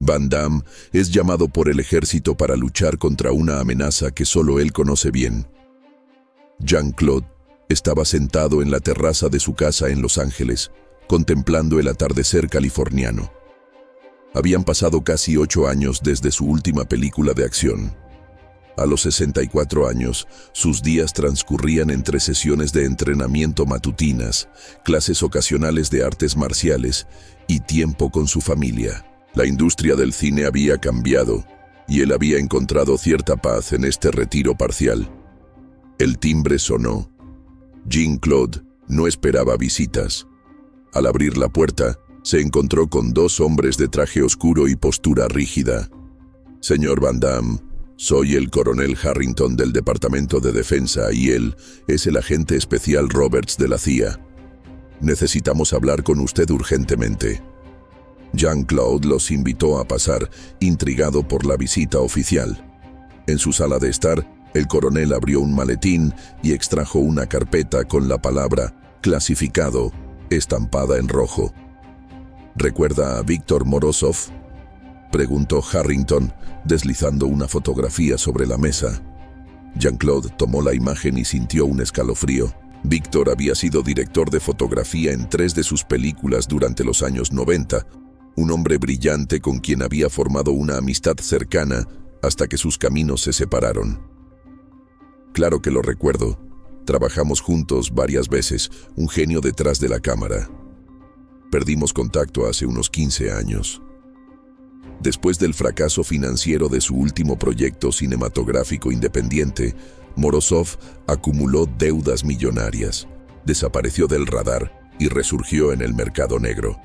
Van Damme es llamado por el ejército para luchar contra una amenaza que solo él conoce bien. Jean-Claude estaba sentado en la terraza de su casa en Los Ángeles, contemplando el atardecer californiano. Habían pasado casi 8 años desde su última película de acción. A los 64 años, sus días transcurrían entre sesiones de entrenamiento matutinas, clases ocasionales de artes marciales y tiempo con su familia. La industria del cine había cambiado y él había encontrado cierta paz en este retiro parcial. El timbre sonó. Jean-Claude no esperaba visitas. Al abrir la puerta, se encontró con 2 hombres de traje oscuro y postura rígida. «Señor Van Damme, soy el coronel Harrington del Departamento de Defensa y él es el agente especial Roberts de la CIA. Necesitamos hablar con usted urgentemente». Jean-Claude los invitó a pasar, intrigado por la visita oficial. En su sala de estar, el coronel abrió un maletín y extrajo una carpeta con la palabra «clasificado» estampada en rojo. «¿Recuerda a Víctor Morozov?», preguntó Harrington, deslizando una fotografía sobre la mesa. Jean-Claude tomó la imagen y sintió un escalofrío. Víctor había sido director de fotografía en 3 de sus películas durante los años 90, un hombre brillante con quien había formado una amistad cercana hasta que sus caminos se separaron. «Claro que lo recuerdo. Trabajamos juntos varias veces, un genio detrás de la cámara. Perdimos contacto hace unos 15 años. Después del fracaso financiero de su último proyecto cinematográfico independiente, Morozov acumuló deudas millonarias, desapareció del radar y resurgió en el mercado negro.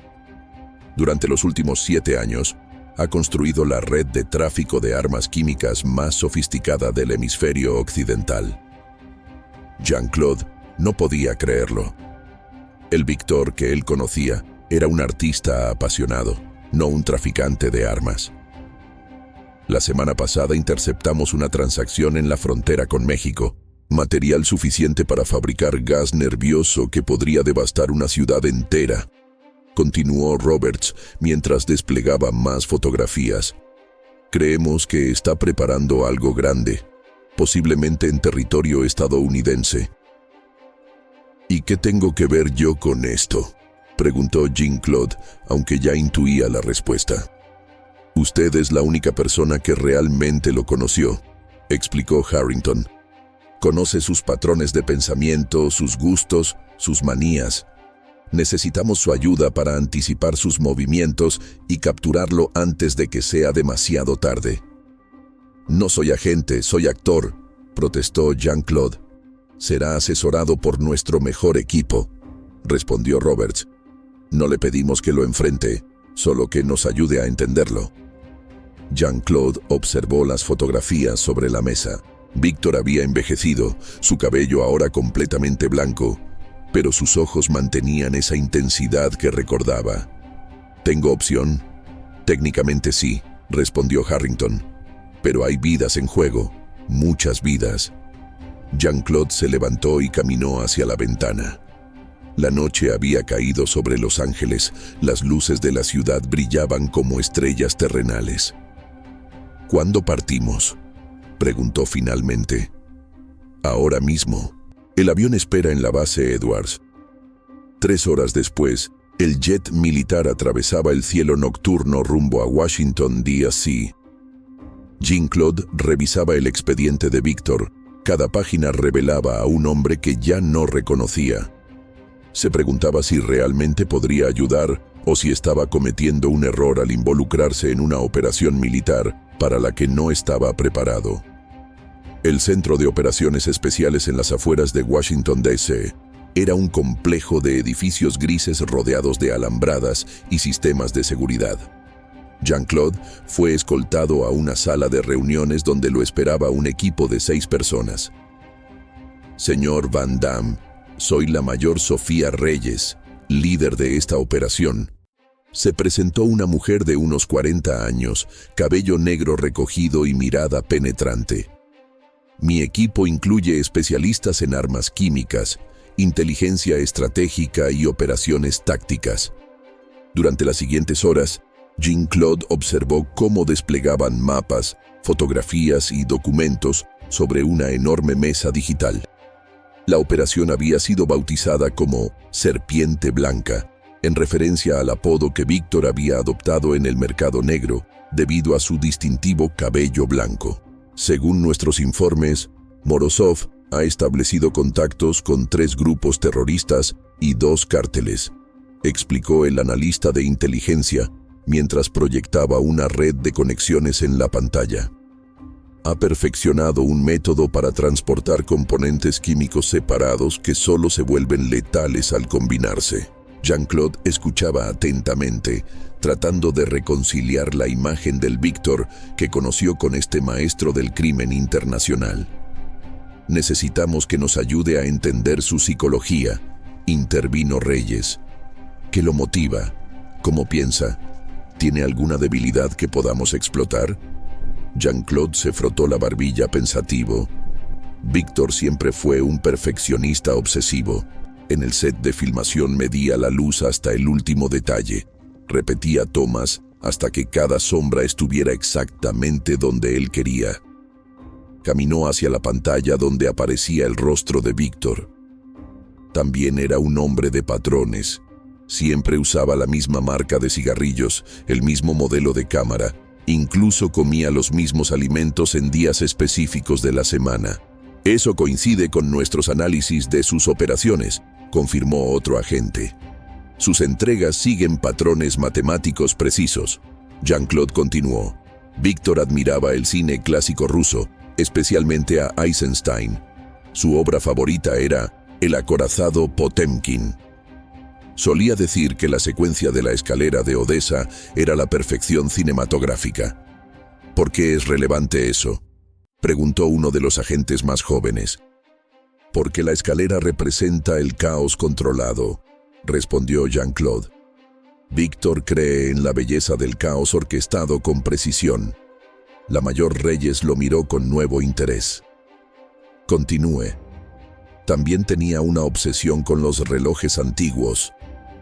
Durante los últimos 7 años, ha construido la red de tráfico de armas químicas más sofisticada del hemisferio occidental». Jean-Claude no podía creerlo. El Víctor que él conocía era un artista apasionado, no un traficante de armas. «La semana pasada interceptamos una transacción en la frontera con México, material suficiente para fabricar gas nervioso que podría devastar una ciudad entera», continuó Roberts mientras desplegaba más fotografías. «Creemos que está preparando algo grande, posiblemente en territorio estadounidense». «¿Y qué tengo que ver yo con esto?», preguntó Jean-Claude, aunque ya intuía la respuesta. «Usted es la única persona que realmente lo conoció», explicó Harrington. «Conoce sus patrones de pensamiento, sus gustos, sus manías. Necesitamos su ayuda para anticipar sus movimientos y capturarlo antes de que sea demasiado tarde». «No soy agente, soy actor», protestó Jean-Claude. «Será asesorado por nuestro mejor equipo», respondió Roberts. «No le pedimos que lo enfrente, solo que nos ayude a entenderlo». Jean-Claude observó las fotografías sobre la mesa. Víctor había envejecido, su cabello ahora completamente blanco, pero sus ojos mantenían esa intensidad que recordaba. «¿Tengo opción?» «Técnicamente sí», respondió Harrington. «Pero hay vidas en juego, muchas vidas». Jean-Claude se levantó y caminó hacia la ventana. La noche había caído sobre Los Ángeles, las luces de la ciudad brillaban como estrellas terrenales. «¿Cuándo partimos?», preguntó finalmente. «Ahora mismo. El avión espera en la base Edwards». 3 horas después, el jet militar atravesaba el cielo nocturno rumbo a Washington, D.C. Jean-Claude revisaba el expediente de Víctor. Cada página revelaba a un hombre que ya no reconocía. Se preguntaba si realmente podría ayudar o si estaba cometiendo un error al involucrarse en una operación militar para la que no estaba preparado. El Centro de Operaciones Especiales en las afueras de Washington, D.C. era un complejo de edificios grises rodeados de alambradas y sistemas de seguridad. Jean-Claude fue escoltado a una sala de reuniones donde lo esperaba un equipo de 6 personas. «Señor Van Damme, soy la mayor Sofía Reyes, líder de esta operación». Se presentó una mujer de unos 40 años, cabello negro recogido y mirada penetrante. «Mi equipo incluye especialistas en armas químicas, inteligencia estratégica y operaciones tácticas. Durante las siguientes horas, Jean-Claude observó cómo desplegaban mapas, fotografías y documentos sobre una enorme mesa digital. La operación había sido bautizada como Serpiente Blanca, en referencia al apodo que Víctor había adoptado en el mercado negro debido a su distintivo cabello blanco. Según nuestros informes, Morozov ha establecido contactos con 3 grupos terroristas y 2 cárteles, explicó el analista de inteligencia mientras proyectaba una red de conexiones en la pantalla. Ha perfeccionado un método para transportar componentes químicos separados que solo se vuelven letales al combinarse. Jean-Claude escuchaba atentamente, tratando de reconciliar la imagen del Víctor que conoció con este maestro del crimen internacional. Necesitamos que nos ayude a entender su psicología, intervino Reyes. ¿Qué lo motiva? ¿Cómo piensa? ¿Tiene alguna debilidad que podamos explotar? Jean-Claude se frotó la barbilla pensativo. Víctor siempre fue un perfeccionista obsesivo. En el set de filmación medía la luz hasta el último detalle. Repetía tomas hasta que cada sombra estuviera exactamente donde él quería. Caminó hacia la pantalla donde aparecía el rostro de Víctor. También era un hombre de patrones. Siempre usaba la misma marca de cigarrillos, el mismo modelo de cámara. Incluso comía los mismos alimentos en días específicos de la semana. Eso coincide con nuestros análisis de sus operaciones, confirmó otro agente. Sus entregas siguen patrones matemáticos precisos. Jean-Claude continuó. Víctor admiraba el cine clásico ruso, especialmente a Eisenstein. Su obra favorita era El acorazado Potemkin. Solía decir que la secuencia de la escalera de Odessa era la perfección cinematográfica. ¿Por qué es relevante eso?, preguntó uno de los agentes más jóvenes. Porque la escalera representa el caos controlado, respondió Jean-Claude. Víctor cree en la belleza del caos orquestado con precisión. La mayor Reyes lo miró con nuevo interés. Continúe. También tenía una obsesión con los relojes antiguos.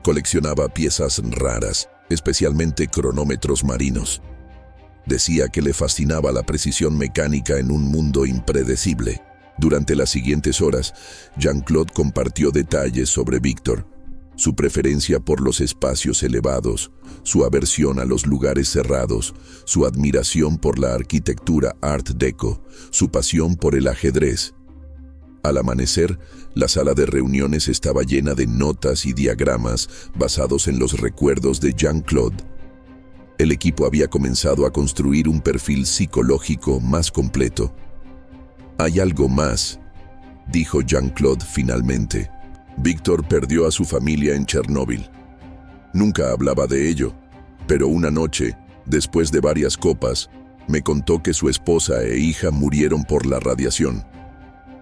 Coleccionaba piezas raras, especialmente cronómetros marinos. Decía que le fascinaba la precisión mecánica en un mundo impredecible. Durante las siguientes horas, Jean-Claude compartió detalles sobre Víctor, su preferencia por los espacios elevados, su aversión a los lugares cerrados, su admiración por la arquitectura Art Deco, su pasión por el ajedrez. Al amanecer, la sala de reuniones estaba llena de notas y diagramas basados en los recuerdos de Jean-Claude. El equipo había comenzado a construir un perfil psicológico más completo. «Hay algo más», dijo Jean-Claude finalmente. Víctor perdió a su familia en Chernóbil. Nunca hablaba de ello, pero una noche, después de varias copas, me contó que su esposa e hija murieron por la radiación.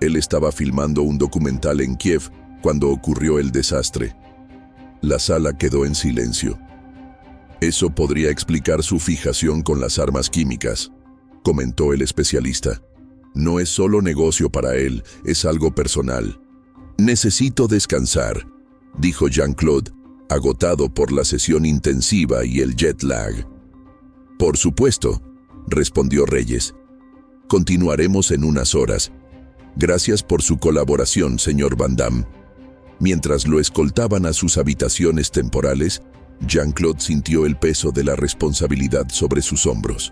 Él estaba filmando un documental en Kiev cuando ocurrió el desastre. La sala quedó en silencio. Eso podría explicar su fijación con las armas químicas, comentó el especialista. No es solo negocio para él, es algo personal. Necesito descansar, dijo Jean-Claude, agotado por la sesión intensiva y el jet lag. Por supuesto, respondió Reyes. Continuaremos en unas horas. Gracias por su colaboración, señor Van Damme. Mientras lo escoltaban a sus habitaciones temporales, Jean-Claude sintió el peso de la responsabilidad sobre sus hombros.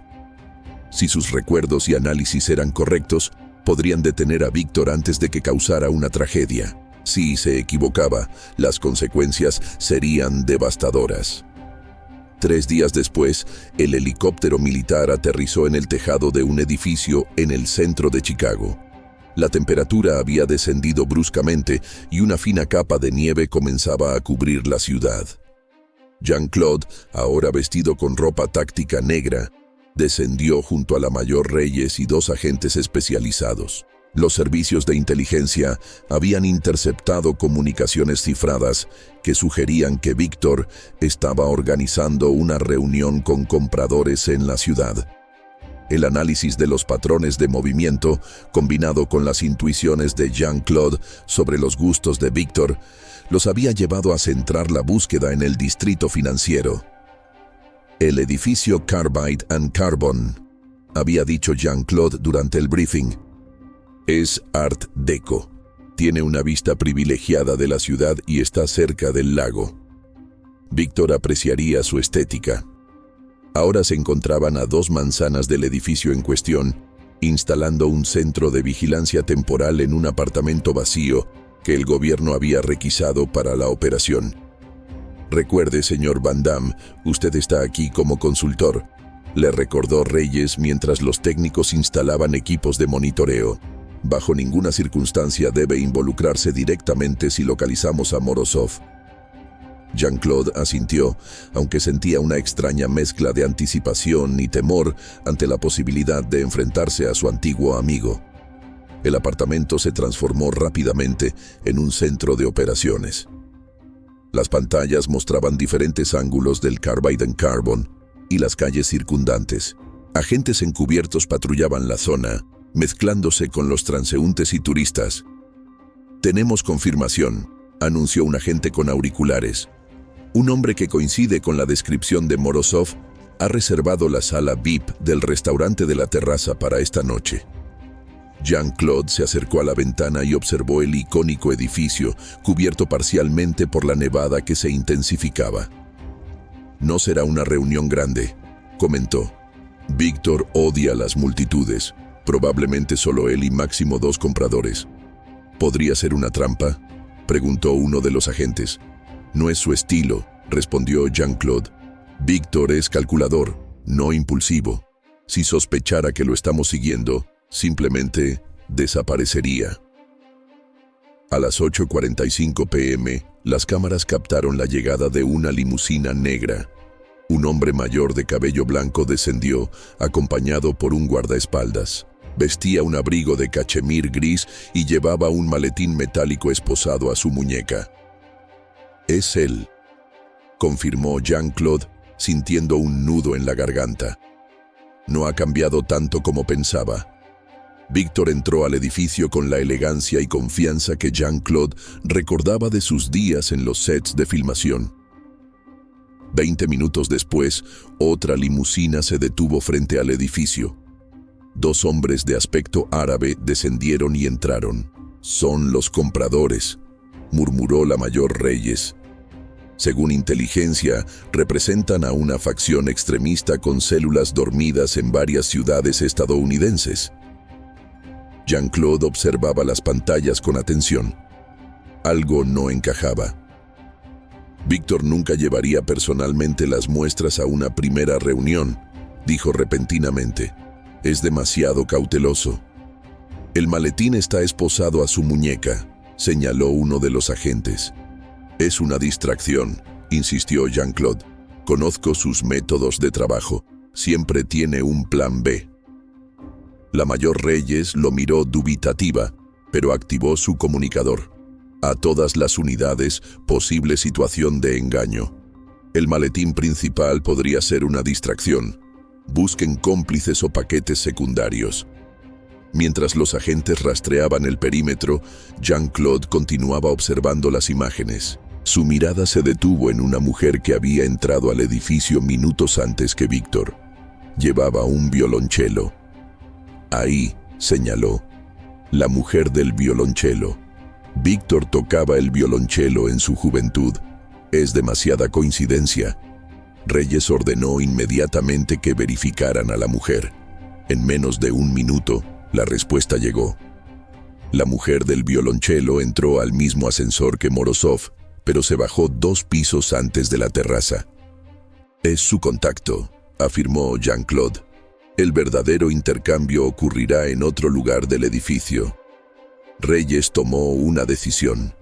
Si sus recuerdos y análisis eran correctos, podrían detener a Víctor antes de que causara una tragedia. Si se equivocaba, las consecuencias serían devastadoras. 3 días después, el helicóptero militar aterrizó en el tejado de un edificio en el centro de Chicago. La temperatura había descendido bruscamente y una fina capa de nieve comenzaba a cubrir la ciudad. Jean-Claude, ahora vestido con ropa táctica negra, descendió junto a la mayor Reyes y 2 agentes especializados. Los servicios de inteligencia habían interceptado comunicaciones cifradas que sugerían que Víctor estaba organizando una reunión con compradores en la ciudad. El análisis de los patrones de movimiento, combinado con las intuiciones de Jean-Claude sobre los gustos de Víctor, los había llevado a centrar la búsqueda en el distrito financiero. El edificio Carbide and Carbon, había dicho Jean-Claude durante el briefing. Es Art Deco. Tiene una vista privilegiada de la ciudad y está cerca del lago. Víctor apreciaría su estética. Ahora se encontraban a 2 manzanas del edificio en cuestión, instalando un centro de vigilancia temporal en un apartamento vacío que el gobierno había requisado para la operación. Recuerde, señor Van Damme, usted está aquí como consultor, le recordó Reyes mientras los técnicos instalaban equipos de monitoreo. Bajo ninguna circunstancia debe involucrarse directamente si localizamos a Morozov. Jean-Claude asintió, aunque sentía una extraña mezcla de anticipación y temor ante la posibilidad de enfrentarse a su antiguo amigo. El apartamento se transformó rápidamente en un centro de operaciones. Las pantallas mostraban diferentes ángulos del Carbide and Carbon y las calles circundantes. Agentes encubiertos patrullaban la zona, mezclándose con los transeúntes y turistas. «Tenemos confirmación», anunció un agente con auriculares. Un hombre que coincide con la descripción de Morozov ha reservado la sala VIP del restaurante de la terraza para esta noche. Jean-Claude se acercó a la ventana y observó el icónico edificio, cubierto parcialmente por la nevada que se intensificaba. «No será una reunión grande», comentó. «Víctor odia las multitudes, probablemente solo él y máximo 2 compradores». «¿Podría ser una trampa?», preguntó uno de los agentes. «No es su estilo», respondió Jean-Claude. «Víctor es calculador, no impulsivo. Si sospechara que lo estamos siguiendo, simplemente desaparecería». A las 8:45 p.m., las cámaras captaron la llegada de una limusina negra. Un hombre mayor de cabello blanco descendió, acompañado por un guardaespaldas. Vestía un abrigo de cachemir gris y llevaba un maletín metálico esposado a su muñeca. «Es él», confirmó Jean-Claude, sintiendo un nudo en la garganta. No ha cambiado tanto como pensaba. Víctor entró al edificio con la elegancia y confianza que Jean-Claude recordaba de sus días en los sets de filmación. 20 minutos después, otra limusina se detuvo frente al edificio. 2 hombres de aspecto árabe descendieron y entraron. «Son los compradores», murmuró la mayor Reyes. «Según inteligencia, representan a una facción extremista con células dormidas en varias ciudades estadounidenses». Jean-Claude observaba las pantallas con atención. Algo no encajaba. «Víctor nunca llevaría personalmente las muestras a una primera reunión», dijo repentinamente. «Es demasiado cauteloso». «El maletín está esposado a su muñeca», señaló uno de los agentes. «Es una distracción», insistió Jean-Claude. «Conozco sus métodos de trabajo. Siempre tiene un plan B». La mayor Reyes lo miró dubitativa, pero activó su comunicador. «A todas las unidades, posible situación de engaño. El maletín principal podría ser una distracción. Busquen cómplices o paquetes secundarios». Mientras los agentes rastreaban el perímetro, Jean-Claude continuaba observando las imágenes. Su mirada se detuvo en una mujer que había entrado al edificio minutos antes que Víctor. Llevaba un violonchelo. «Ahí», señaló, «la mujer del violonchelo». Víctor tocaba el violonchelo en su juventud. Es demasiada coincidencia. Reyes ordenó inmediatamente que verificaran a la mujer. En menos de 1 minuto, la respuesta llegó. La mujer del violonchelo entró al mismo ascensor que Morozov, pero se bajó 2 pisos antes de la terraza. «Es su contacto», afirmó Jean-Claude. «El verdadero intercambio ocurrirá en otro lugar del edificio». Reyes tomó una decisión.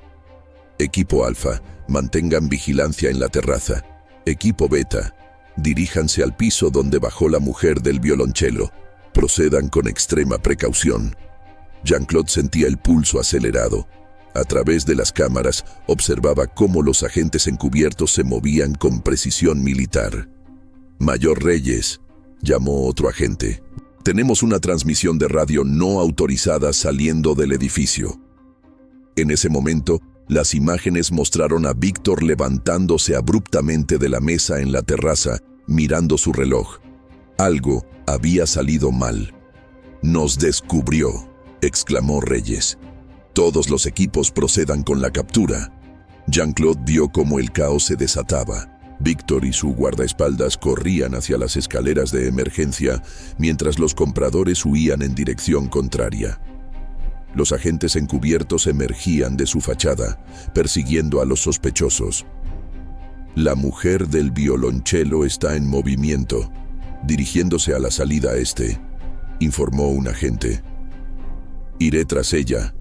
«Equipo Alfa, mantengan vigilancia en la terraza. Equipo Beta, diríjanse al piso donde bajó la mujer del violonchelo. Procedan con extrema precaución». Jean-Claude sentía el pulso acelerado. A través de las cámaras, observaba cómo los agentes encubiertos se movían con precisión militar. «Mayor Reyes», llamó otro agente. «Tenemos una transmisión de radio no autorizada saliendo del edificio». En ese momento, las imágenes mostraron a Víctor levantándose abruptamente de la mesa en la terraza mirando su reloj. Algo había salido mal. «Nos descubrió», exclamó Reyes. «Todos los equipos procedan con la captura». Jean-Claude vio cómo el caos se desataba. Víctor y su guardaespaldas corrían hacia las escaleras de emergencia, mientras los compradores huían en dirección contraria. Los agentes encubiertos emergían de su fachada, persiguiendo a los sospechosos. «La mujer del violonchelo está en movimiento, dirigiéndose a la salida este», informó un agente. «Iré tras ella»,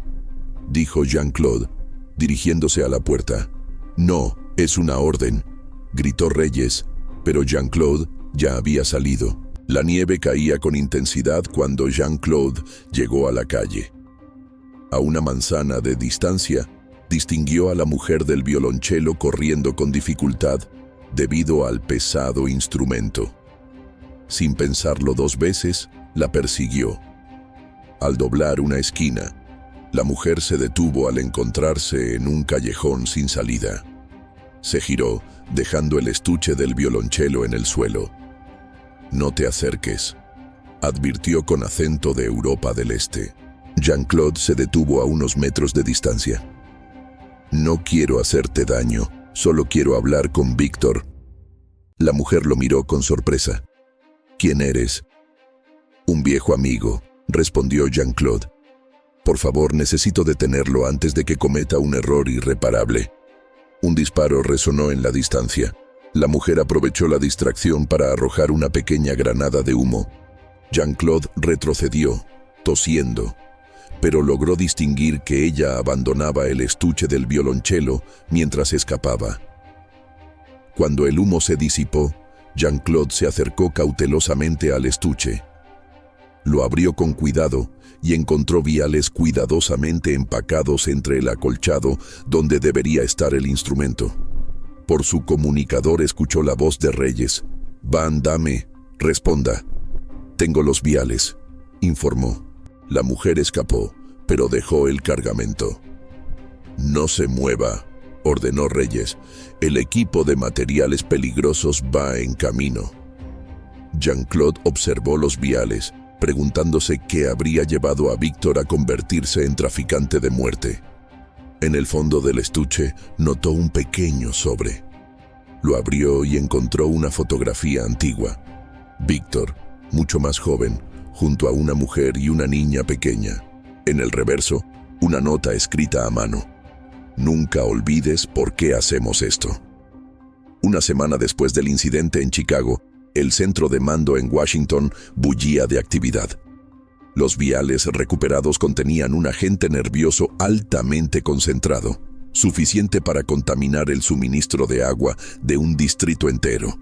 dijo Jean-Claude, dirigiéndose a la puerta. «No, es una orden», gritó Reyes, pero Jean-Claude ya había salido. La nieve caía con intensidad cuando Jean-Claude llegó a la calle. A una manzana de distancia, distinguió a la mujer del violonchelo corriendo con dificultad debido al pesado instrumento. Sin pensarlo 2 veces, la persiguió. Al doblar una esquina, la mujer se detuvo al encontrarse en un callejón sin salida. Se giró, dejando el estuche del violonchelo en el suelo. «No te acerques», advirtió con acento de Europa del Este. Jean-Claude se detuvo a unos metros de distancia. «No quiero hacerte daño, solo quiero hablar con Víctor». La mujer lo miró con sorpresa. «¿Quién eres?» «Un viejo amigo», respondió Jean-Claude. «Por favor, necesito detenerlo antes de que cometa un error irreparable». Un disparo resonó en la distancia. La mujer aprovechó la distracción para arrojar una pequeña granada de humo. Jean-Claude retrocedió, tosiendo, pero logró distinguir que ella abandonaba el estuche del violonchelo mientras escapaba. Cuando el humo se disipó, Jean-Claude se acercó cautelosamente al estuche. Lo abrió con cuidado y encontró viales cuidadosamente empacados entre el acolchado donde debería estar el instrumento. Por su comunicador escuchó la voz de Reyes. «Van Damme, responda». «Tengo los viales», informó. La mujer escapó, pero dejó el cargamento. «No se mueva», ordenó Reyes. «El equipo de materiales peligrosos va en camino». Jean-Claude observó los viales, preguntándose qué habría llevado a Víctor a convertirse en traficante de muerte. En el fondo del estuche notó un pequeño sobre. Lo abrió y encontró una fotografía antigua. Víctor, mucho más joven, junto a una mujer y una niña pequeña. En el reverso, una nota escrita a mano. «Nunca olvides por qué hacemos esto». Una semana después del incidente en Chicago, el centro de mando en Washington bullía de actividad. Los viales recuperados contenían un agente nervioso altamente concentrado, suficiente para contaminar el suministro de agua de un distrito entero.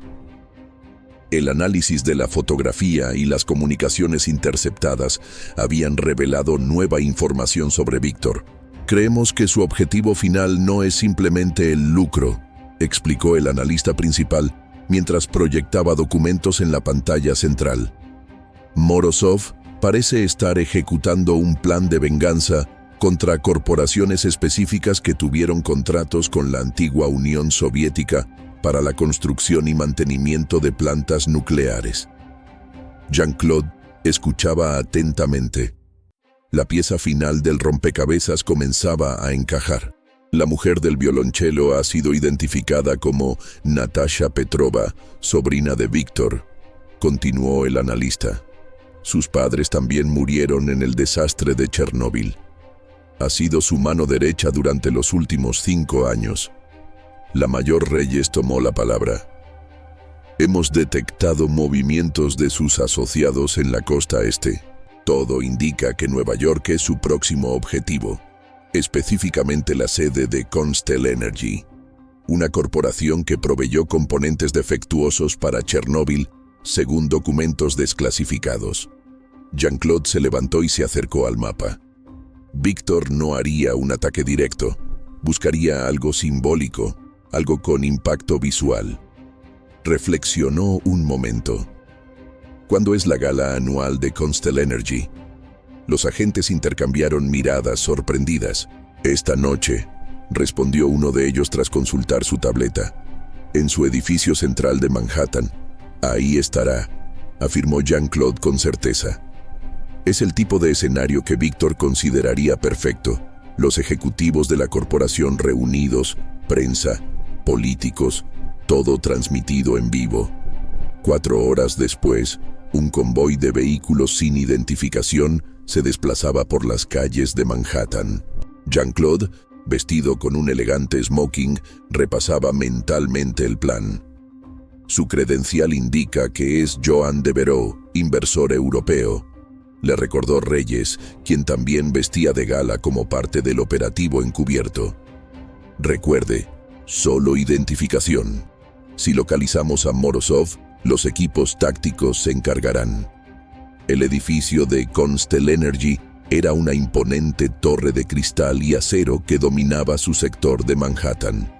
El análisis de la fotografía y las comunicaciones interceptadas habían revelado nueva información sobre Víctor. «Creemos que su objetivo final no es simplemente el lucro», explicó el analista principal, mientras proyectaba documentos en la pantalla central. «Morozov parece estar ejecutando un plan de venganza contra corporaciones específicas que tuvieron contratos con la antigua Unión Soviética para la construcción y mantenimiento de plantas nucleares». Jean-Claude escuchaba atentamente. La pieza final del rompecabezas comenzaba a encajar. La mujer del violonchelo ha sido identificada como Natasha Petrova, sobrina de Víctor, continuó el analista. Sus padres también murieron en el desastre de Chernóbil. Ha sido su mano derecha durante los últimos 5 años. La mayor Reyes tomó la palabra. «Hemos detectado movimientos de sus asociados en la costa este. Todo indica que Nueva York es su próximo objetivo, específicamente la sede de Constel Energy, una corporación que proveyó componentes defectuosos para Chernóbil según documentos desclasificados». Jean-Claude se levantó y se acercó al mapa. Víctor no haría un ataque directo, buscaría algo simbólico, algo con impacto visual. Reflexionó un momento. ¿Cuándo es la gala anual de Constel Energy? Los agentes intercambiaron miradas sorprendidas. «Esta noche», respondió uno de ellos tras consultar su tableta, «en su edificio central de Manhattan, Ahí estará, afirmó Jean-Claude con certeza. Es el tipo de escenario que Víctor consideraría perfecto. Los ejecutivos de la corporación reunidos, prensa, políticos, todo transmitido en vivo. 4 horas después, un convoy de vehículos sin identificación se desplazaba por las calles de Manhattan. Jean-Claude, vestido con un elegante smoking, repasaba mentalmente el plan. Su credencial indica que es Joan Devereux, inversor europeo. Le recordó Reyes, quien también vestía de gala como parte del operativo encubierto. Recuerde, solo identificación. Si localizamos a Morozov, los equipos tácticos se encargarán. El edificio de Constel Energy era una imponente torre de cristal y acero que dominaba su sector de Manhattan.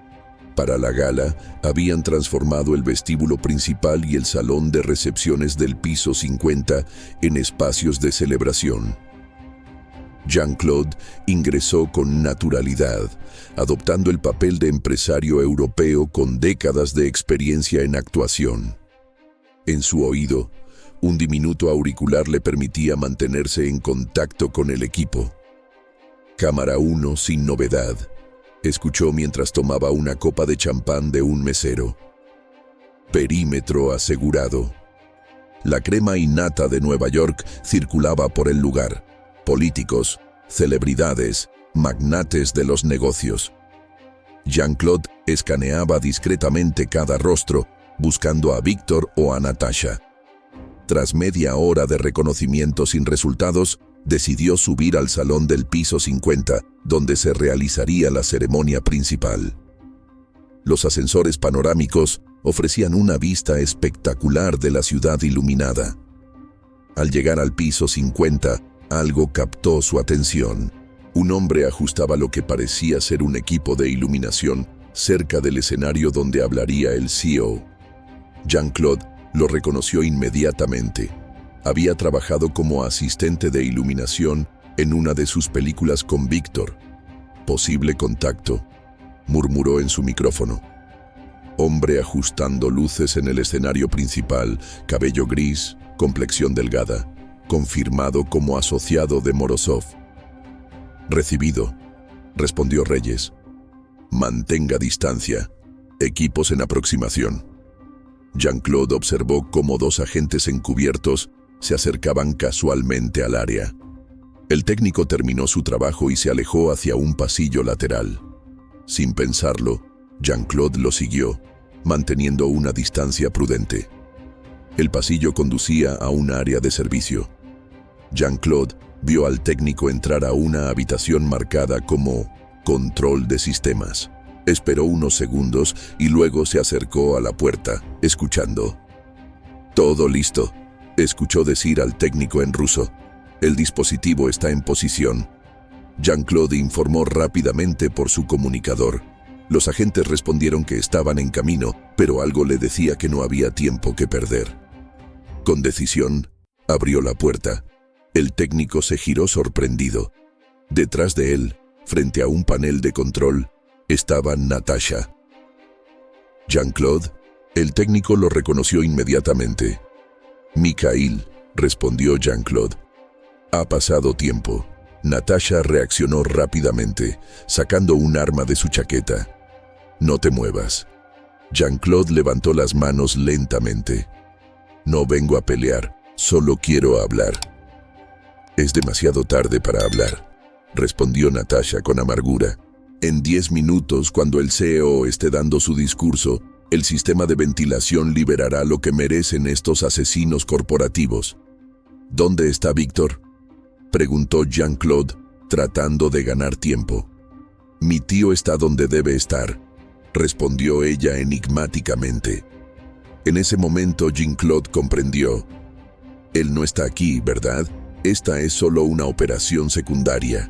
Para la gala, habían transformado el vestíbulo principal y el salón de recepciones del piso 50 en espacios de celebración. Jean-Claude ingresó con naturalidad, adoptando el papel de empresario europeo con décadas de experiencia en actuación. En su oído, un diminuto auricular le permitía mantenerse en contacto con el equipo. Cámara 1 sin novedad, escuchó mientras tomaba una copa de champán de un mesero. Perímetro asegurado. La crema innata de Nueva York circulaba por el lugar. Políticos, celebridades, magnates de los negocios. Jean-Claude escaneaba discretamente cada rostro, buscando a Víctor o a Natasha. Tras media hora de reconocimiento sin resultados, decidió subir al salón del piso 50, donde se realizaría la ceremonia principal. Los ascensores panorámicos ofrecían una vista espectacular de la ciudad iluminada. Al llegar al piso 50, algo captó su atención. Un hombre ajustaba lo que parecía ser un equipo de iluminación cerca del escenario donde hablaría el CEO. Jean-Claude lo reconoció inmediatamente. Había trabajado como asistente de iluminación en una de sus películas con Víctor. Posible contacto, murmuró en su micrófono. Hombre ajustando luces en el escenario principal, cabello gris, complexión delgada, confirmado como asociado de Morozov. Recibido, respondió Reyes. Mantenga distancia. Equipos en aproximación. Jean-Claude observó cómo 2 agentes encubiertos se acercaban casualmente al área. El técnico terminó su trabajo y se alejó hacia un pasillo lateral. Sin pensarlo, Jean-Claude lo siguió, manteniendo una distancia prudente. El pasillo conducía a un área de servicio. Jean-Claude vio al técnico entrar a una habitación marcada como control de sistemas. Esperó unos segundos y luego se acercó a la puerta, escuchando. «Todo listo», escuchó decir al técnico en ruso. «El dispositivo está en posición». Jean-Claude informó rápidamente por su comunicador. Los agentes respondieron que estaban en camino, pero algo le decía que no había tiempo que perder. Con decisión, abrió la puerta. El técnico se giró sorprendido. Detrás de él, frente a un panel de control, estaba Natasha. Jean-Claude, el técnico lo reconoció inmediatamente. «Mikhail», respondió Jean-Claude. «Ha pasado tiempo». Natasha reaccionó rápidamente, sacando un arma de su chaqueta. «No te muevas». Jean-Claude levantó las manos lentamente. «No vengo a pelear, solo quiero hablar». «Es demasiado tarde para hablar», respondió Natasha con amargura. «En 10 minutos, cuando el CEO esté dando su discurso, el sistema de ventilación liberará lo que merecen estos asesinos corporativos». «¿Dónde está Víctor?», preguntó Jean-Claude, tratando de ganar tiempo. «Mi tío está donde debe estar», respondió ella enigmáticamente. En ese momento Jean-Claude comprendió. «Él no está aquí, ¿verdad? Esta es solo una operación secundaria».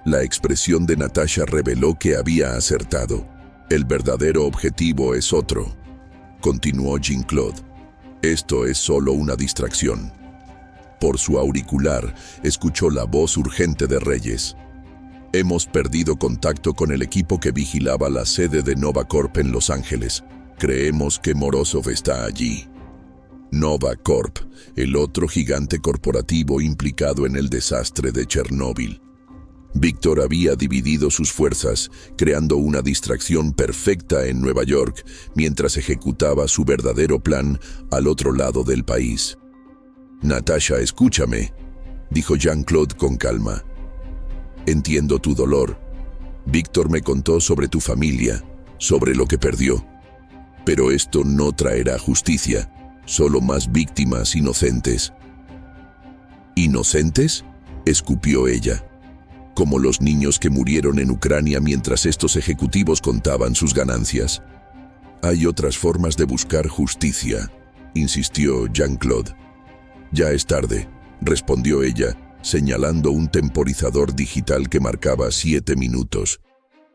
La expresión de Natasha reveló que había acertado. «El verdadero objetivo es otro», continuó Jean-Claude. «Esto es solo una distracción». Por su auricular, escuchó la voz urgente de Reyes. «Hemos perdido contacto con el equipo que vigilaba la sede de Novacorp en Los Ángeles. Creemos que Morozov está allí». Nova Corp, el otro gigante corporativo implicado en el desastre de Chernóbil. Víctor había dividido sus fuerzas, creando una distracción perfecta en Nueva York, mientras ejecutaba su verdadero plan al otro lado del país. «Natasha, escúchame», dijo Jean-Claude con calma. «Entiendo tu dolor. Víctor me contó sobre tu familia, sobre lo que perdió. Pero esto no traerá justicia, solo más víctimas inocentes». «¿Inocentes?», escupió ella. «Como los niños que murieron en Ucrania mientras estos ejecutivos contaban sus ganancias». «Hay otras formas de buscar justicia», insistió Jean-Claude. «Ya es tarde», respondió ella, señalando un temporizador digital que marcaba 7 minutos.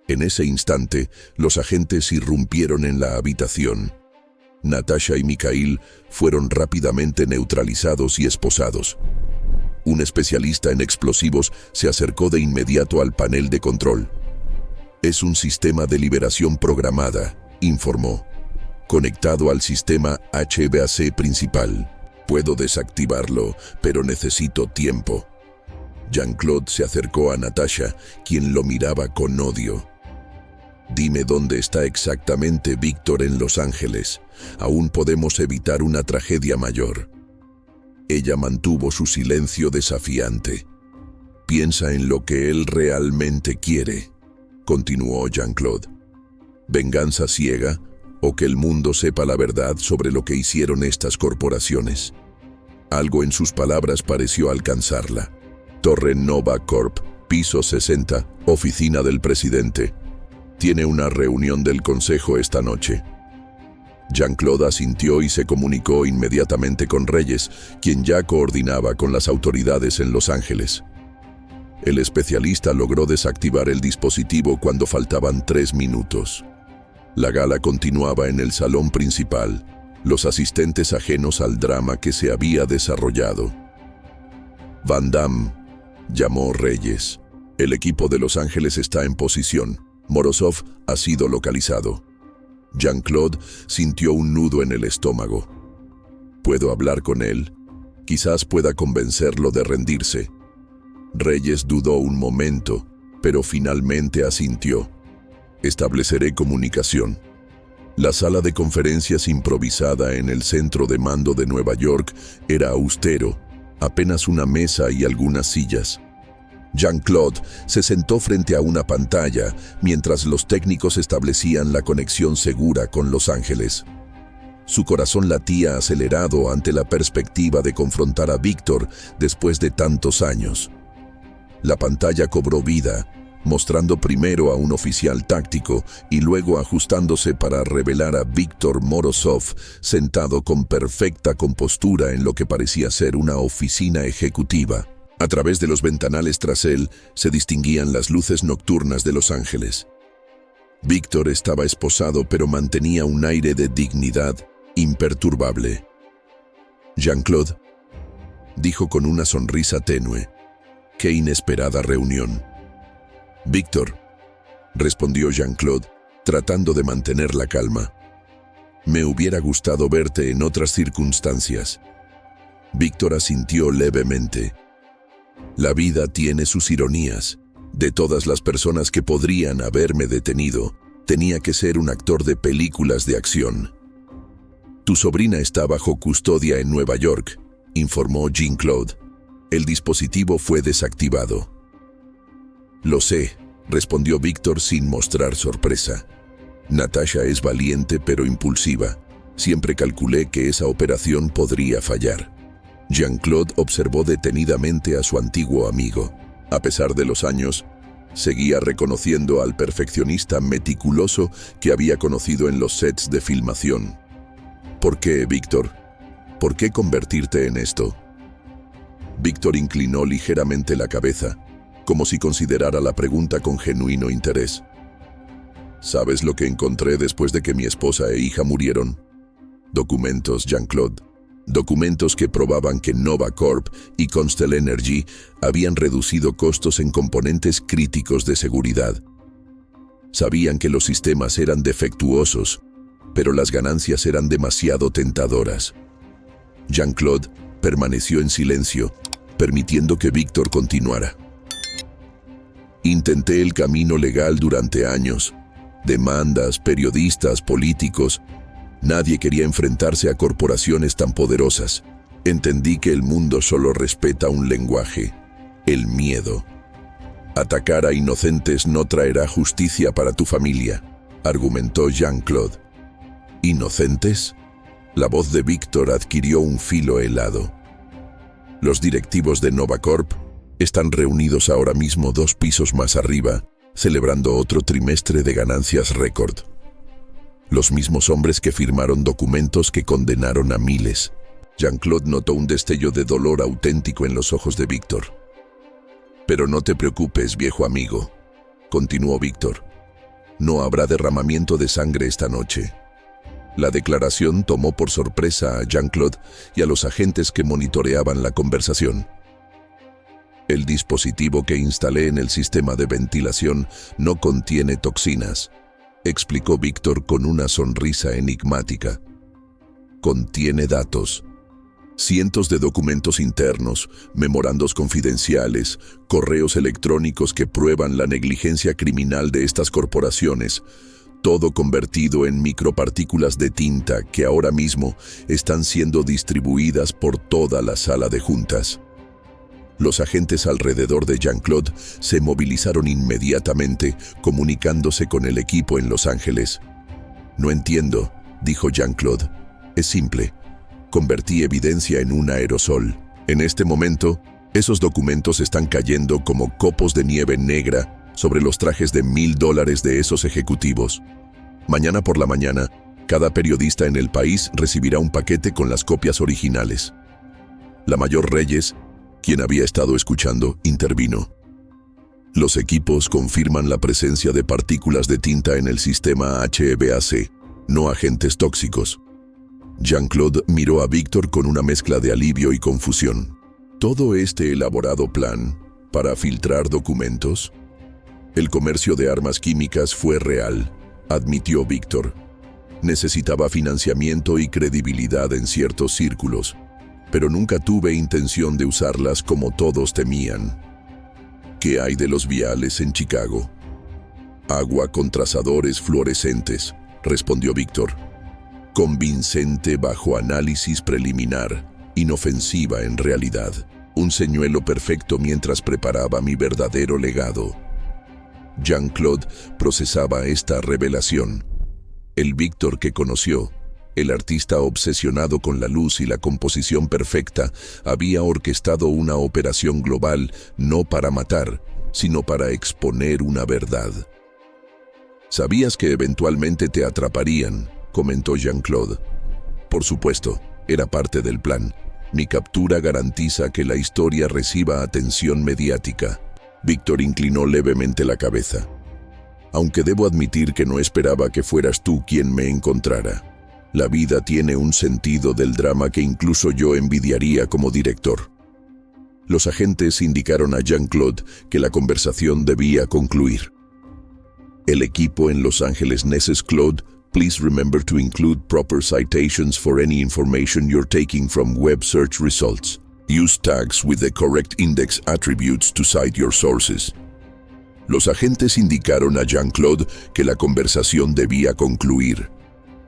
En ese instante, los agentes irrumpieron en la habitación. Natasha y Mikhail fueron rápidamente neutralizados y esposados. Un especialista en explosivos se acercó de inmediato al panel de control. «Es un sistema de liberación programada», informó, «conectado al sistema HVAC principal. Puedo desactivarlo, pero necesito tiempo». Jean-Claude se acercó a Natasha, quien lo miraba con odio. «Dime dónde está exactamente Víctor en Los Ángeles. Aún podemos evitar una tragedia mayor». Ella mantuvo su silencio desafiante. «Piensa en lo que él realmente quiere», continuó Jean-Claude. «Venganza ciega o que el mundo sepa la verdad sobre lo que hicieron estas corporaciones». Algo en sus palabras pareció alcanzarla. «Torre Nova Corp, piso 60, oficina del presidente. Tiene una reunión del consejo esta noche». Jean-Claude asintió y se comunicó inmediatamente con Reyes, quien ya coordinaba con las autoridades en Los Ángeles. El especialista logró desactivar el dispositivo cuando faltaban 3 minutos. La gala continuaba en el salón principal, los asistentes ajenos al drama que se había desarrollado. «Van Damme», llamó Reyes. «El equipo de Los Ángeles está en posición. Morozov ha sido localizado». Jean-Claude sintió un nudo en el estómago. «¿Puedo hablar con él? Quizás pueda convencerlo de rendirse». Reyes dudó un momento, pero finalmente asintió. «Estableceré comunicación». La sala de conferencias improvisada en el centro de mando de Nueva York era austero, apenas una mesa y algunas sillas. Jean-Claude se sentó frente a una pantalla mientras los técnicos establecían la conexión segura con Los Ángeles. Su corazón latía acelerado ante la perspectiva de confrontar a Víctor después de tantos años. La pantalla cobró vida, mostrando primero a un oficial táctico y luego ajustándose para revelar a Víctor Morozov sentado con perfecta compostura en lo que parecía ser una oficina ejecutiva. A través de los ventanales tras él se distinguían las luces nocturnas de Los Ángeles. Víctor estaba esposado, pero mantenía un aire de dignidad imperturbable. «Jean-Claude», dijo con una sonrisa tenue, «qué inesperada reunión». «Víctor», respondió Jean-Claude, tratando de mantener la calma. «Me hubiera gustado verte en otras circunstancias». Víctor asintió levemente. «La vida tiene sus ironías. De todas las personas que podrían haberme detenido, tenía que ser un actor de películas de acción». «Tu sobrina está bajo custodia en Nueva York», informó Jean-Claude. «El dispositivo fue desactivado». «Lo sé», respondió Víctor sin mostrar sorpresa. «Natasha es valiente pero impulsiva. Siempre calculé que esa operación podría fallar». Jean-Claude observó detenidamente a su antiguo amigo. A pesar de los años, seguía reconociendo al perfeccionista meticuloso que había conocido en los sets de filmación. «¿Por qué, Víctor? ¿Por qué convertirte en esto?» Víctor inclinó ligeramente la cabeza, como si considerara la pregunta con genuino interés. «¿Sabes lo que encontré después de que mi esposa e hija murieron?» «Documentos, Jean-Claude. Documentos que probaban que Nova Corp y Constel Energy habían reducido costos en componentes críticos de seguridad. Sabían que los sistemas eran defectuosos, pero las ganancias eran demasiado tentadoras. Jean-Claude permaneció en silencio, permitiendo que Víctor continuara. Intenté el camino legal durante años. Demandas, periodistas, políticos. Nadie quería enfrentarse a corporaciones tan poderosas. Entendí que el mundo solo respeta un lenguaje: el miedo. Atacar a inocentes no traerá justicia para tu familia, argumentó Jean-Claude. ¿Inocentes? La voz de Víctor adquirió un filo helado. Los directivos de Novacorp están reunidos ahora mismo 2 pisos más arriba, celebrando otro trimestre de ganancias récord. Los mismos hombres que firmaron documentos que condenaron a miles. Jean-Claude notó un destello de dolor auténtico en los ojos de Víctor. Pero no te preocupes, viejo amigo, continuó Víctor. No habrá derramamiento de sangre esta noche. La declaración tomó por sorpresa a Jean-Claude y a los agentes que monitoreaban la conversación. El dispositivo que instalé en el sistema de ventilación no contiene toxinas, explicó Víctor con una sonrisa enigmática. Contiene datos. Cientos de documentos internos, memorandos confidenciales, correos electrónicos que prueban la negligencia criminal de estas corporaciones, todo convertido en micropartículas de tinta que ahora mismo están siendo distribuidas por toda la sala de juntas. Los agentes alrededor de Jean-Claude se movilizaron inmediatamente, comunicándose con el equipo en Los Ángeles. No entiendo, dijo Jean-Claude. Es simple. Convertí evidencia en un aerosol. En este momento, esos documentos están cayendo como copos de nieve negra sobre los trajes de $1000 de esos ejecutivos. Mañana por la mañana, cada periodista en el país recibirá un paquete con las copias originales. La mayor Reyes, quien había estado escuchando, intervino. Los equipos confirman la presencia de partículas de tinta en el sistema HVAC, no agentes tóxicos. Jean-Claude miró a Víctor con una mezcla de alivio y confusión. ¿Todo este elaborado plan para filtrar documentos? El comercio de armas químicas fue real, admitió Víctor. Necesitaba financiamiento y credibilidad en ciertos círculos, pero nunca tuve intención de usarlas como todos temían. ¿Qué hay de los viales en Chicago? Agua con trazadores fluorescentes, respondió Víctor. Convincente bajo análisis preliminar, inofensiva en realidad. Un señuelo perfecto mientras preparaba mi verdadero legado. Jean-Claude procesaba esta revelación. El Víctor que conoció, el artista obsesionado con la luz y la composición perfecta, había orquestado una operación global no para matar, sino para exponer una verdad. «Sabías que eventualmente te atraparían», comentó Jean-Claude. «Por supuesto, era parte del plan. Mi captura garantiza que la historia reciba atención mediática». Víctor inclinó levemente la cabeza. «Aunque debo admitir que no esperaba que fueras tú quien me encontrara. La vida tiene un sentido del drama que incluso yo envidiaría como director». Los agentes indicaron a Jean-Claude que la conversación debía concluir. El equipo en Los Ángeles Nesses Claude, please remember to include proper citations for any information you're taking from web search results. Use tags with the correct index attributes to cite your sources. Los agentes indicaron a Jean-Claude que la conversación debía concluir.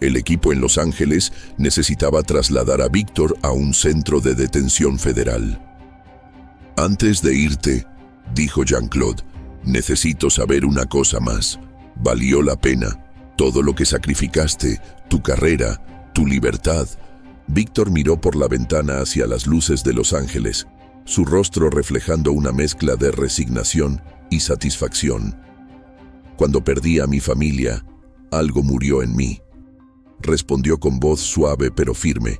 El equipo en Los Ángeles necesitaba trasladar a Víctor a un centro de detención federal. «Antes de irte», dijo Jean-Claude, «necesito saber una cosa más. ¿Valió la pena? Todo lo que sacrificaste, tu carrera, tu libertad». Víctor miró por la ventana hacia las luces de Los Ángeles, su rostro reflejando una mezcla de resignación y satisfacción. «Cuando perdí a mi familia, algo murió en mí», respondió con voz suave pero firme.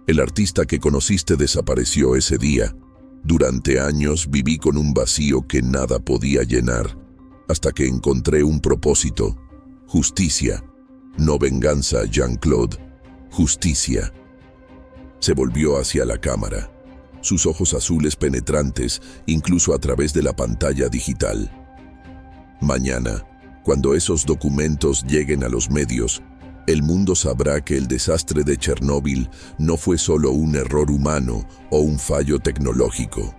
«El artista que conociste desapareció ese día. Durante años viví con un vacío que nada podía llenar, hasta que encontré un propósito: justicia. No venganza, Jean-Claude, justicia». Se volvió hacia la cámara, sus ojos azules penetrantes, incluso a través de la pantalla digital. «Mañana, cuando esos documentos lleguen a los medios, el mundo sabrá que el desastre de Chernóbil no fue solo un error humano o un fallo tecnológico.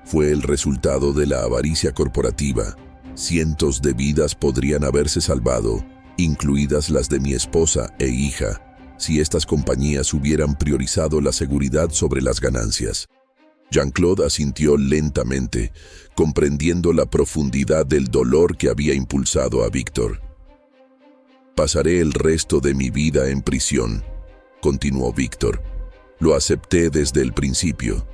Fue el resultado de la avaricia corporativa. Cientos de vidas podrían haberse salvado, incluidas las de mi esposa e hija, si estas compañías hubieran priorizado la seguridad sobre las ganancias. Jean-Claude asintió lentamente, comprendiendo la profundidad del dolor que había impulsado a Víctor. «Pasaré el resto de mi vida en prisión», continuó Víctor. «Lo acepté desde el principio.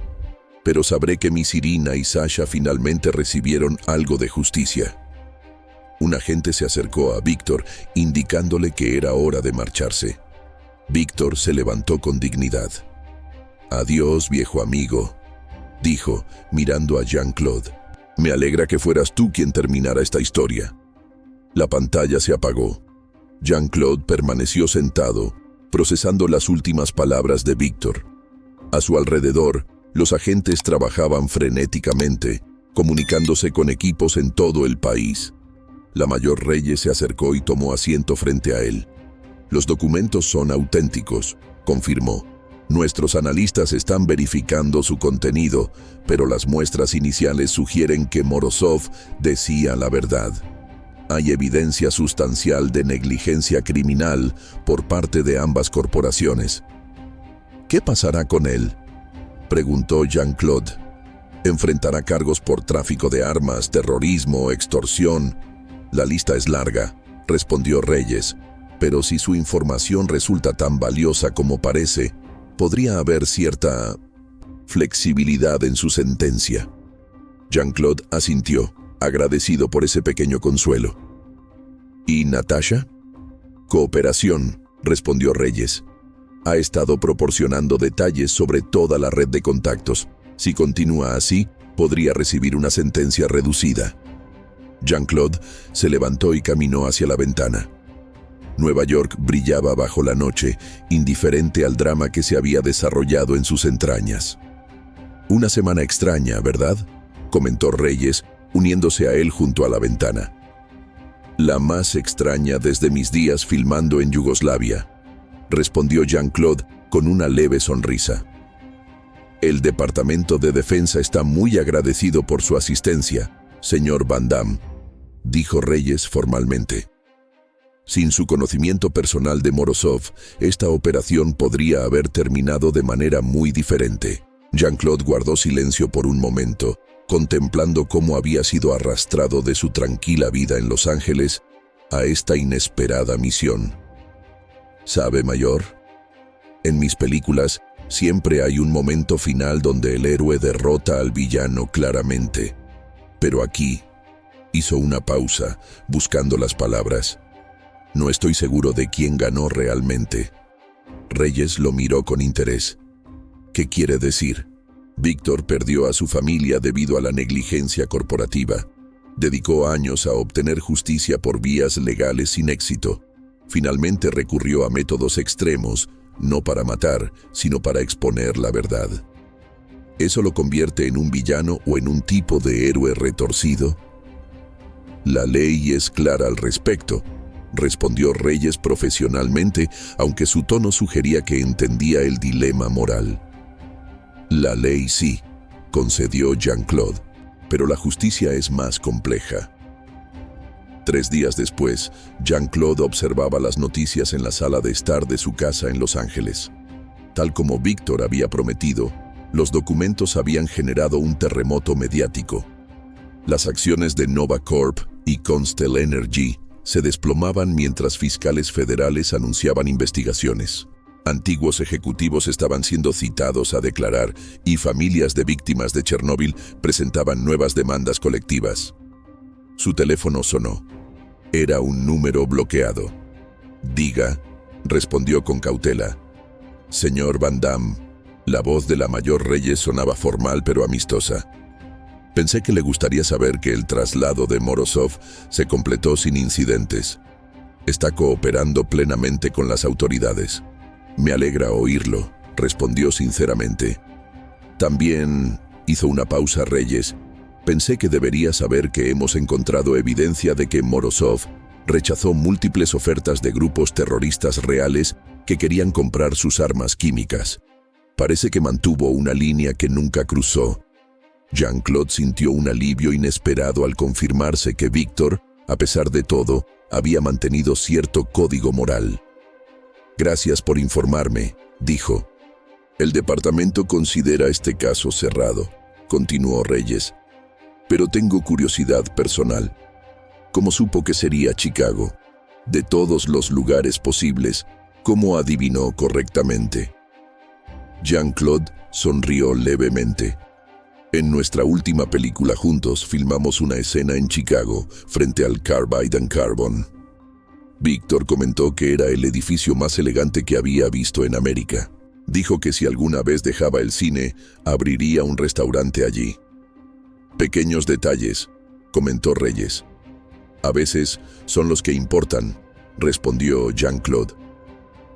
Pero sabré que Miss Irina y Sasha finalmente recibieron algo de justicia». Un agente se acercó a Víctor, indicándole que era hora de marcharse. Víctor se levantó con dignidad. «Adiós, viejo amigo», dijo, mirando a Jean-Claude. «Me alegra que fueras tú quien terminara esta historia». La pantalla se apagó. Jean-Claude permaneció sentado, procesando las últimas palabras de Víctor. A su alrededor, los agentes trabajaban frenéticamente, comunicándose con equipos en todo el país. La mayor Reyes se acercó y tomó asiento frente a él. «Los documentos son auténticos», confirmó. «Nuestros analistas están verificando su contenido, pero las muestras iniciales sugieren que Morozov decía la verdad. Hay evidencia sustancial de negligencia criminal por parte de ambas corporaciones». «¿Qué pasará con él?», preguntó Jean-Claude. «Enfrentará cargos por tráfico de armas, terrorismo, extorsión». «La lista es larga», respondió Reyes, «pero si su información resulta tan valiosa como parece, podría haber cierta flexibilidad en su sentencia». Jean-Claude asintió, agradecido por ese pequeño consuelo. «¿Y Natasha?» «Cooperación», respondió Reyes. «Ha estado proporcionando detalles sobre toda la red de contactos. Si continúa así, podría recibir una sentencia reducida». Jean-Claude se levantó y caminó hacia la ventana. Nueva York brillaba bajo la noche, indiferente al drama que se había desarrollado en sus entrañas. «Una semana extraña, ¿verdad?», comentó Reyes, uniéndose a él junto a la ventana. «La más extraña desde mis días filmando en Yugoslavia», respondió Jean-Claude con una leve sonrisa. «El Departamento de Defensa está muy agradecido por su asistencia, señor Van Damme», dijo Reyes formalmente. Sin su conocimiento personal de Morozov, esta operación podría haber terminado de manera muy diferente. Jean-Claude guardó silencio por un momento, contemplando cómo había sido arrastrado de su tranquila vida en Los Ángeles a esta inesperada misión. «¿Sabe, mayor? En mis películas siempre hay un momento final donde el héroe derrota al villano claramente. Pero aquí», hizo una pausa, buscando las palabras, «no estoy seguro de quién ganó realmente». Reyes lo miró con interés. «¿Qué quiere decir?» «Víctor perdió a su familia debido a la negligencia corporativa. Dedicó años a obtener justicia por vías legales sin éxito. Finalmente recurrió a métodos extremos, no para matar, sino para exponer la verdad. ¿Eso lo convierte en un villano o en un tipo de héroe retorcido?» «La ley es clara al respecto», respondió Reyes profesionalmente, aunque su tono sugería que entendía el dilema moral. «La ley sí», concedió Jean-Claude, «pero la justicia es más compleja». 3 días después, Jean-Claude observaba las noticias en la sala de estar de su casa en Los Ángeles. Tal como Víctor había prometido, los documentos habían generado un terremoto mediático. Las acciones de Nova Corp y Constel Energy se desplomaban mientras fiscales federales anunciaban investigaciones. Antiguos ejecutivos estaban siendo citados a declarar y familias de víctimas de Chernóbil presentaban nuevas demandas colectivas. Su teléfono sonó. Era un número bloqueado. «Diga», respondió con cautela. «Señor Van Damme». La voz de la mayor Reyes sonaba formal pero amistosa. «Pensé que le gustaría saber que el traslado de Morozov se completó sin incidentes. Está cooperando plenamente con las autoridades». «Me alegra oírlo», respondió sinceramente. «También», hizo una pausa Reyes, «pensé que debería saber que hemos encontrado evidencia de que Morozov rechazó múltiples ofertas de grupos terroristas reales que querían comprar sus armas químicas. Parece que mantuvo una línea que nunca cruzó. Jean-Claude sintió un alivio inesperado al confirmarse que Víctor, a pesar de todo, había mantenido cierto código moral. «Gracias por informarme», dijo. «El departamento considera este caso cerrado», continuó Reyes. «Pero tengo curiosidad personal. ¿Cómo supo que sería Chicago? De todos los lugares posibles, ¿cómo adivinó correctamente?» Jean-Claude sonrió levemente. «En nuestra última película juntos filmamos una escena en Chicago, frente al Carbide and Carbon. Víctor comentó que era el edificio más elegante que había visto en América. Dijo que si alguna vez dejaba el cine, abriría un restaurante allí». «Pequeños detalles», comentó Reyes. «A veces son los que importan», respondió Jean-Claude.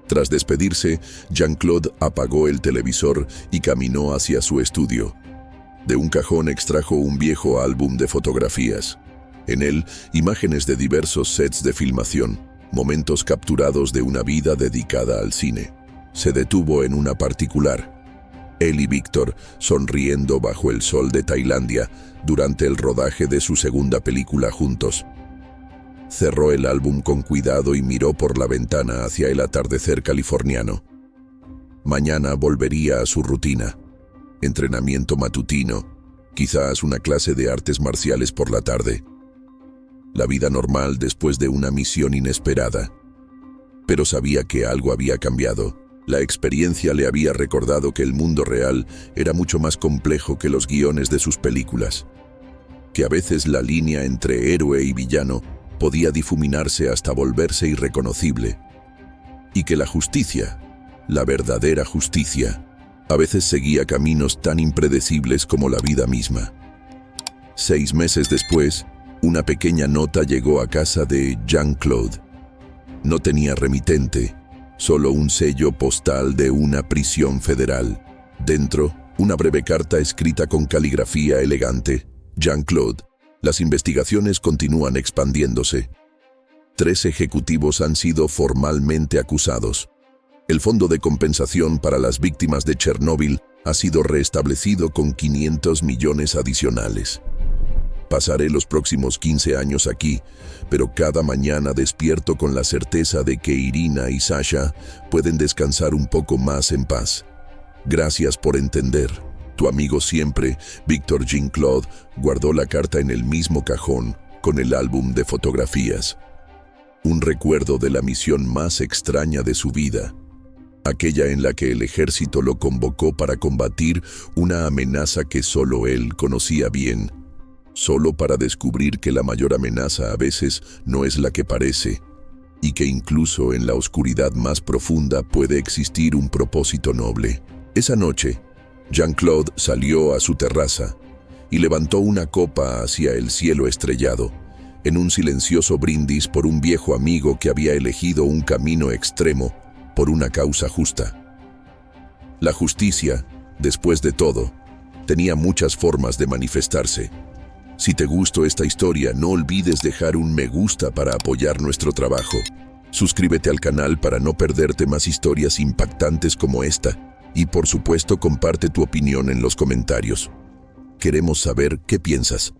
Tras despedirse, Jean-Claude apagó el televisor y caminó hacia su estudio. De un cajón extrajo un viejo álbum de fotografías. En él, imágenes de diversos sets de filmación, momentos capturados de una vida dedicada al cine. Se detuvo en una particular. Él y Víctor sonriendo bajo el sol de Tailandia durante el rodaje de su segunda película juntos. Cerró el álbum con cuidado y miró por la ventana hacia el atardecer californiano. Mañana volvería a su rutina. Entrenamiento matutino, quizás una clase de artes marciales por la tarde. La vida normal después de una misión inesperada. Pero sabía que algo había cambiado. La experiencia le había recordado que el mundo real era mucho más complejo que los guiones de sus películas. Que a veces la línea entre héroe y villano podía difuminarse hasta volverse irreconocible. Y que la justicia, la verdadera justicia, a veces seguía caminos tan impredecibles como la vida misma. 6 meses después, una pequeña nota llegó a casa de Jean-Claude. No tenía remitente, solo un sello postal de una prisión federal. Dentro, una breve carta escrita con caligrafía elegante. Jean-Claude, las investigaciones continúan expandiéndose. 3 ejecutivos han sido formalmente acusados. El Fondo de Compensación para las Víctimas de Chernóbil ha sido restablecido con 500 millones adicionales. Pasaré los próximos 15 años aquí, pero cada mañana despierto con la certeza de que Irina y Sasha pueden descansar un poco más en paz. Gracias por entender. Tu amigo siempre, Víctor Jean-Claude, guardó la carta en el mismo cajón con el álbum de fotografías. Un recuerdo de la misión más extraña de su vida. Aquella en la que el ejército lo convocó para combatir una amenaza que solo él conocía bien, solo para descubrir que la mayor amenaza a veces no es la que parece, y que incluso en la oscuridad más profunda puede existir un propósito noble. Esa noche, Jean-Claude salió a su terraza y levantó una copa hacia el cielo estrellado, en un silencioso brindis por un viejo amigo que había elegido un camino extremo por una causa justa. La justicia, después de todo, tenía muchas formas de manifestarse. Si te gustó esta historia, no olvides dejar un me gusta para apoyar nuestro trabajo. Suscríbete al canal para no perderte más historias impactantes como esta y, por supuesto, comparte tu opinión en los comentarios. Queremos saber qué piensas.